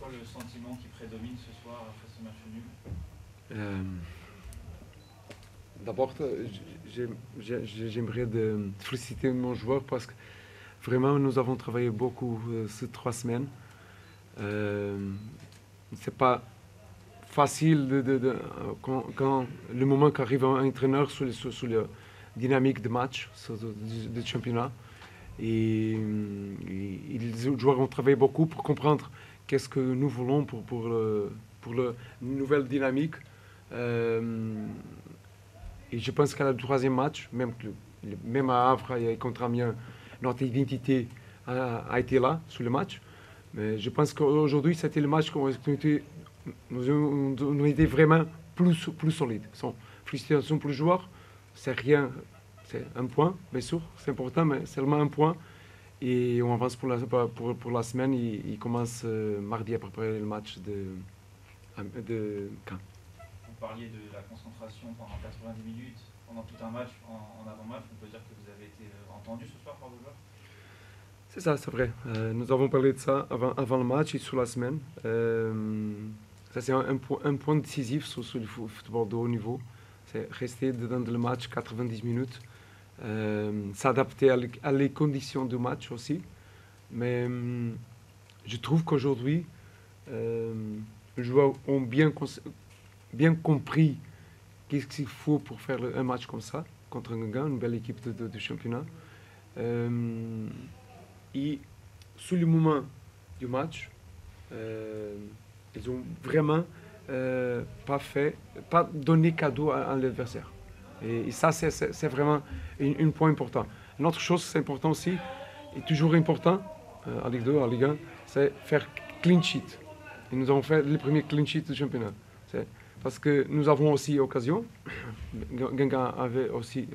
quoi le sentiment qui prédomine ce soir après ce match nul? D'abord, j'aimerais féliciter mon joueur parce que vraiment nous avons travaillé beaucoup ces 3 semaines. C'est pas facile quand le moment qu'arrive un entraîneur sur la dynamique de match, de championnat. Et les joueurs ont travaillé beaucoup pour comprendre qu'est-ce que nous voulons pour la nouvelle dynamique. Et je pense qu'à le troisième match, même à Havre et contre Amiens, notre identité a été là, sur le match. Mais je pense qu'aujourd'hui, c'était le match où nous été vraiment plus solides. Félicitations pour le joueur. C'est rien, c'est un point, bien sûr, c'est important, mais seulement un point. Et on avance pour la semaine. Il commence mardi à préparer le match de Caen. Vous parliez de la concentration pendant 90 minutes, pendant tout un match, en avant-match. On peut dire que vous avez été entendu ce soir par vos joueurs? C'est ça, c'est vrai. Nous avons parlé de ça avant le match et sur la semaine. Ça, c'est un point décisif sur le football de haut niveau. C'est rester dans le match 90 minutes, s'adapter à les conditions du match aussi. Mais je trouve qu'aujourd'hui, les joueurs ont bien compris qu'est-ce qu'il faut pour faire un match comme ça, contre un Guingamp, une belle équipe de championnat. Et sur le moment du match, ils ont vraiment pas donné cadeau à l'adversaire. Et ça, c'est vraiment un point important. Une autre chose, c'est important aussi, et toujours important, à Ligue 2, à Ligue 1, c'est faire clean sheet. Et nous avons fait le premier clean sheet du championnat. Parce que nous avons aussi occasion. Guingamp avait aussi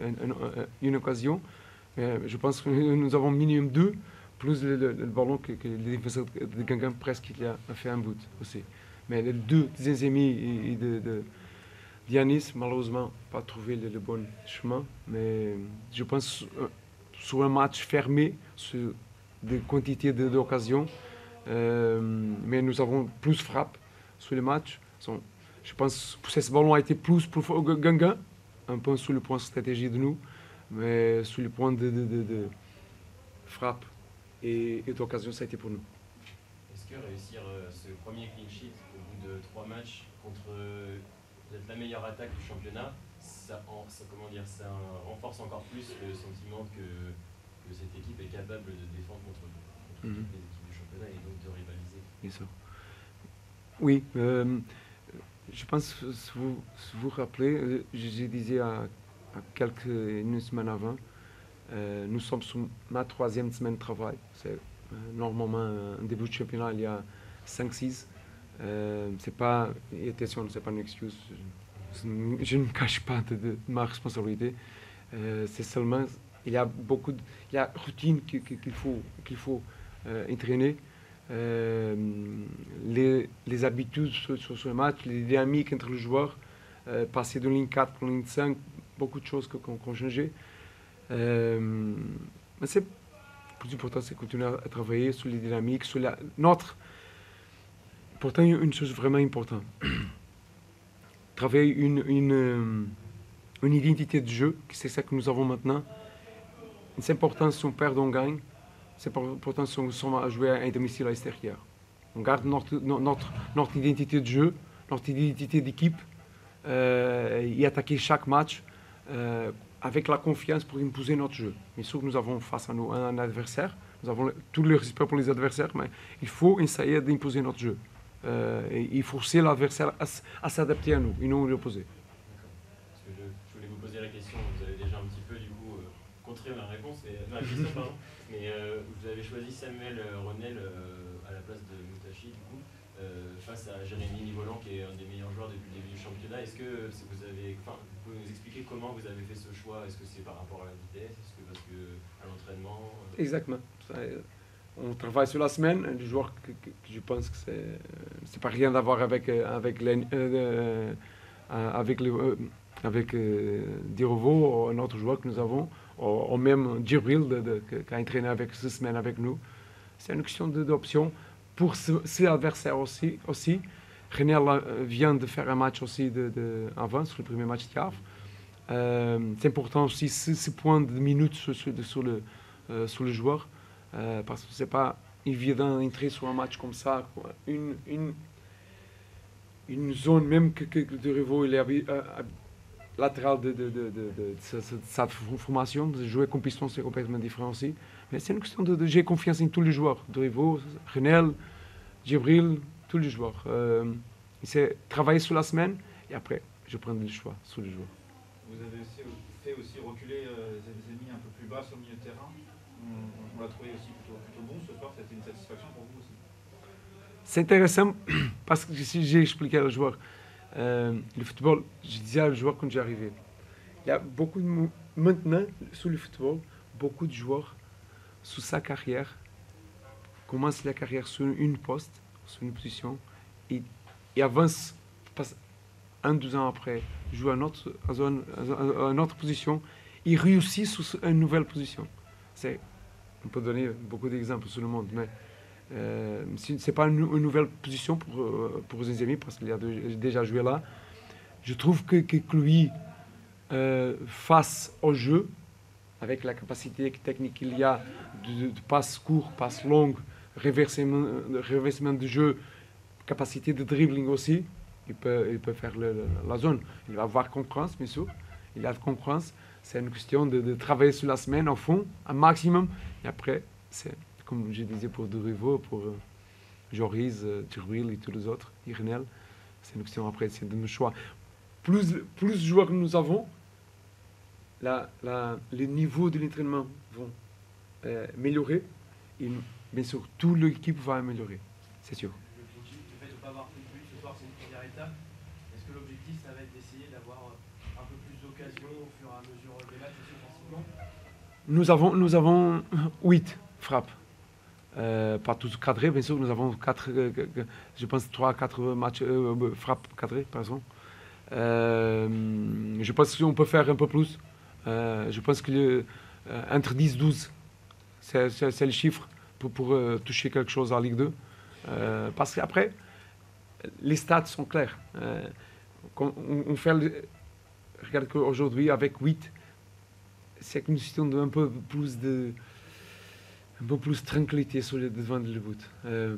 une occasion. Mais je pense que nous avons minimum 2, plus le ballon que le défenseur de Guingamp presque il a fait un but aussi. Mais les deux ennemis de Yanis, malheureusement, pas trouvé le bon chemin. Mais je pense sur un match fermé, sur des quantités d'occasions, mais nous avons plus frappe sur le match. Je pense que ce ballon a été plus pour Guingamp, un peu sur le point de stratégie de nous, mais sur le point de frappe et d'occasion, ça a été pour nous. Est-ce que réussir ce premier clean sheet au bout de 3 matchs contre la meilleure attaque du championnat, ça renforce encore plus le sentiment que cette équipe est capable de défendre contre toutes les équipes du championnat et donc de rivaliser? Bien sûr. Oui, je pense que si vous vous rappelez, je disais une semaine avant, nous sommes sur ma 3e semaine de travail. C'est normalement un début de championnat il y a 5-6. C'est pas, et attention, c'est pas une excuse. Je ne me cache pas de ma responsabilité. C'est seulement, il y a routine qu'il faut entraîner. Les habitudes sur ce match, les dynamiques entre les joueurs, passer de ligne 4 pour ligne 5, beaucoup de choses qui ont changé. Mais c'est plus important, c'est continuer à travailler sur les dynamiques, sur pourtant une chose vraiment importante, travailler une identité de jeu, c'est ça que nous avons maintenant. C'est important si on perd, on gagne. C'est important si on sommes à jouer à un domicile à l'extérieur. On garde notre identité de jeu, notre identité d'équipe, et attaquer chaque match avec la confiance pour imposer notre jeu. Bien sûr que nous avons face à nous un adversaire, nous avons tout le respect pour les adversaires, mais il faut essayer d'imposer notre jeu. Et forcer l'adversaire à s'adapter à nous, et non l'opposer. Parce que je voulais vous poser la question, vous avez déjà un petit peu du coup contré ma réponse, ma question, pardon. Mais vous avez choisi Samuel Renel à la place de Moutachi, du coup, face à Jérémy Nivolan, qui est un des meilleurs joueurs depuis le début du championnat. Est-ce que vous pouvez nous expliquer comment vous avez fait ce choix? Est-ce que c'est par rapport à la vitesse? Est-ce que parce que à l'entraînement Exactement. On travaille sur la semaine. Les joueurs que je pense que c'est pas rien à voir avec Dirovo, un autre joueur que nous avons, ou même Djibril qui a entraîné avec 6 semaines avec nous. C'est une question d'option. pour ses adversaires aussi. Renel vient de faire un match aussi avant, sur le premier match de CAF. C'est important aussi ce point de minutes sur le joueur, parce que c'est pas évident d'entrer sur un match comme ça, une zone même que de Rivaux il est latéral de sa formation, de jouer comme piston c'est complètement différent aussi. Mais c'est une question de j'ai confiance en tous les joueurs, de Rivaux, Renel, Djibril, tous les joueurs. C'est travailler sur la semaine et après je prends le choix sur les joueurs. Vous avez fait aussi reculer Zemi un peu plus bas sur le milieu de terrain. On l'a trouvé aussi plutôt bon ce soir. C'était une satisfaction pour vous aussi? C'est intéressant parce que si j'ai expliqué au joueur, le football, je disais au joueur quand j'ai arrivé, il y a beaucoup maintenant sur le football, beaucoup de joueurs sous sa carrière commencent la carrière sur une poste, sur une position et avancent, passe 1-2 ans après, jouent à une autre position, ils réussissent sur une nouvelle position. On peut donner beaucoup d'exemples sur le monde, mais ce n'est pas une nouvelle position pour Zemi parce qu'il a déjà joué là. Je trouve que lui, face au jeu, avec la capacité technique qu'il y a de passes courtes, passes longues, reversement de jeu, capacité de dribbling aussi, il peut faire la zone. Il va avoir concurrence, bien sûr. Il a de concurrence. C'est une question de travailler sur la semaine, au fond, un maximum. Et après, c'est comme je disais pour De Rivaux, pour Joris, Djibril et tous les autres, Renel, c'est une question après, c'est de nos choix. Plus de joueurs que nous avons, les niveaux de l'entraînement vont améliorer. Et bien sûr, toute l'équipe va améliorer, c'est sûr. Le fait de ne pas avoir pris de but ce soir, c'est une première étape. Est-ce que l'objectif, ça va être d'essayer d'avoir un peu plus d'occasions au fur et à mesure des matchs aussi offensivement? Nous avons 8 frappes. Pas tous cadrés, bien sûr, nous avons 4, je pense 3-4 matchs, frappes cadrées, par exemple. Je pense qu'on peut faire un peu plus. Je pense que entre 10-12, c'est le chiffre pour toucher quelque chose en Ligue 2. Parce qu'après, les stats sont clairs. Regarde qu'aujourd'hui, avec 8, c'est une question d'un peu plus de tranquillité sur le devant de le but.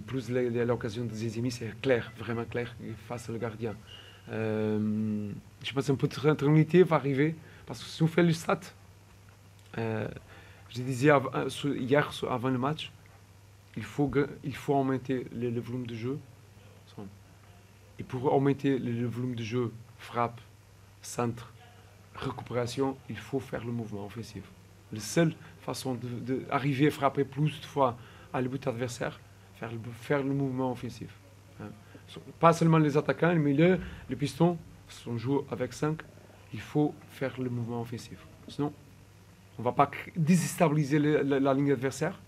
Plus l'occasion de Zemi, c'est clair, vraiment clair, face au gardien. Je pense qu'un peu de tranquillité va arriver, parce que si on fait le stat, je disais hier, avant le match, il faut augmenter le volume de jeu. Et pour augmenter le volume de jeu, frappe, centre, récupération, il faut faire le mouvement offensif. La seule façon d'arriver à frapper plus de fois à le but adversaire, faire le mouvement offensif. Pas seulement les attaquants, le milieu, le piston, si on joue avec 5, il faut faire le mouvement offensif. Sinon, on ne va pas déstabiliser la ligne adversaire.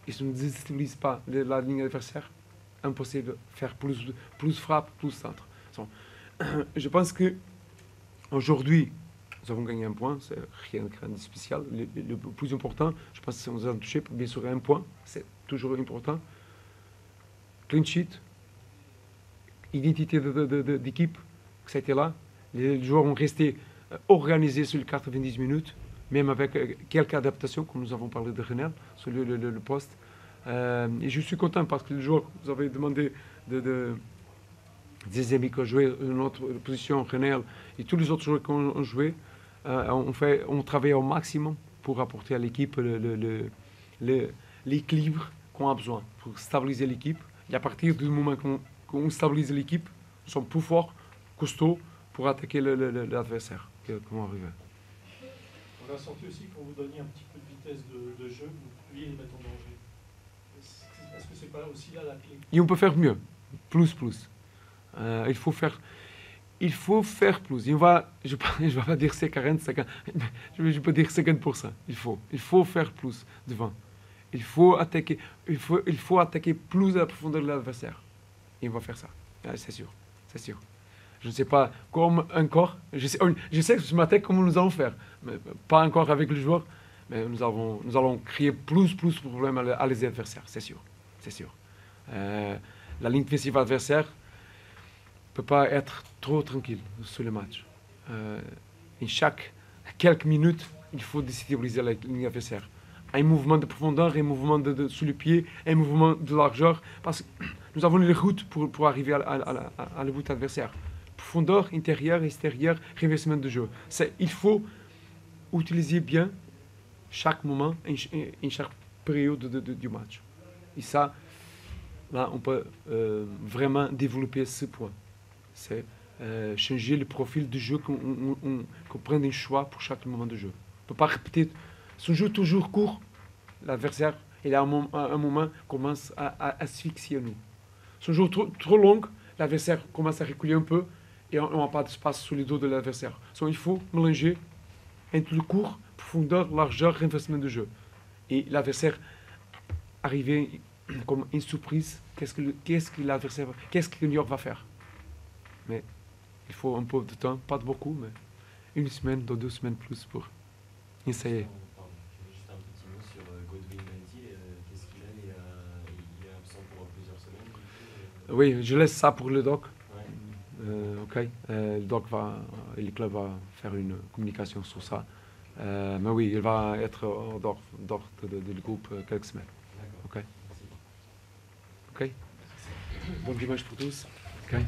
Et si on ne déstabilise pas la ligne adversaire, impossible de faire plus frappe, plus centre. Je pense qu'aujourd'hui, nous avons gagné un point, c'est rien de spécial. Le plus important, je pense que nous avons touché, bien sûr, un point, c'est toujours important. Clean sheet, identité d'équipe, ça a été là. Les joueurs ont resté organisés sur les 90 minutes, même avec quelques adaptations, comme nous avons parlé de Renel, sur le poste. Et je suis content parce que les joueurs, vous avez demandé des amis qui ont joué une autre position, Renel, et tous les autres joueurs qui ont joué, on travaille au maximum pour apporter à l'équipe l'équilibre qu'on a besoin, pour stabiliser l'équipe. Et à partir du moment qu'on stabilise l'équipe, nous sommes plus forts, costauds, pour attaquer l'adversaire qui va arriver. On a senti aussi qu'on vous donniez un petit peu de vitesse de jeu, vous pouviez les mettre en danger. Est-ce que c'est pas aussi là la clé? Et on peut faire mieux, plus. Il faut faire plus. Je ne vais pas dire c'est 40, 50, je peux dire 50%. Il faut faire plus devant. Il faut attaquer plus à la profondeur de l'adversaire. Et on va faire ça, c'est sûr. Je ne sais pas comment encore. Je sais que ce matin comment nous allons faire, mais pas encore avec les joueurs. Mais nous allons créer plus de problèmes à les adversaires, c'est sûr. La ligne défensive adversaire ne peut pas être trop tranquille sur le match. En quelques minutes, il faut déstabiliser la ligne adversaire. Un mouvement de profondeur, un mouvement sous le pied, un mouvement de largeur, parce que nous avons les routes pour arriver à le but adversaire. Profondeur, intérieur, extérieur, renversement de jeu. Il faut utiliser bien chaque moment, en chaque période du match. Et ça, là, on peut vraiment développer ce point. C'est changer le profil du jeu qu'on prenne un choix pour chaque moment de jeu. On ne peut pas répéter. Si on joue toujours court, l'adversaire, il a un moment commence à asphyxier nous. Si on joue trop long, l'adversaire commence à reculer un peu et on n'a pas d'espace sous les dos de l'adversaire. Donc il faut mélanger entre le court, profondeur, largeur, renversement de jeu. Et l'adversaire arriver comme une surprise, qu'est-ce que l'adversaire, qu'est-ce que New York va faire. Mais il faut un peu de temps, pas beaucoup, mais 1 semaine, 2 semaines plus pour essayer. Juste un petit mot sur Godwin Mendy. Qu'est-ce qu'il a il est absent pour plusieurs semaines. Oui, je laisse ça pour le doc. Ouais. Ok. Le doc le club va faire une communication sur ça. Mais oui, il va être hors du groupe quelques semaines. D'accord. Ok. Merci. Ok. Bon dimanche pour tous. Ok.